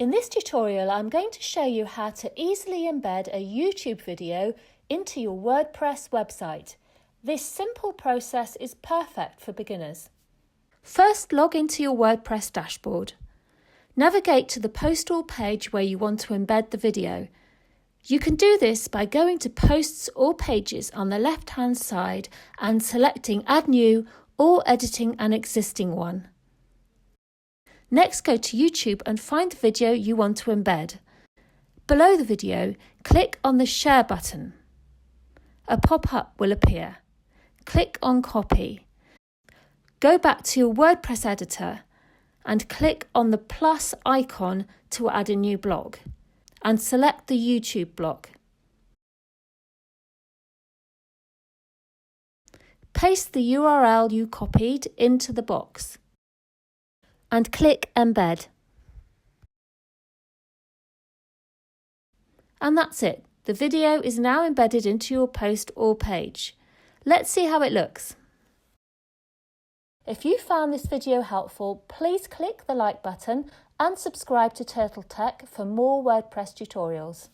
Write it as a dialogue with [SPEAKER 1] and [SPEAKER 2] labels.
[SPEAKER 1] In this tutorial, I'm going to show you how to easily embed a YouTube video into your WordPress website. This simple process is perfect for beginners. First, log into your WordPress dashboard. Navigate to the Post All page where you want to embed the video. You can do this by going to Posts or Pages on the left-hand side and selecting Add New or editing an existing one. Next, go to YouTube and find the video you want to embed. Below the video, click on the Share button. A pop-up will appear. Click on Copy. Go back to your WordPress editor and click on the plus icon to add a new block and select the YouTube block. Paste the URL you copied into the box and click Embed. And that's it. The video is now embedded into your post or page. Let's see how it looks. If you found this video helpful, please click the like button and subscribe to Turtle Tech for more WordPress tutorials.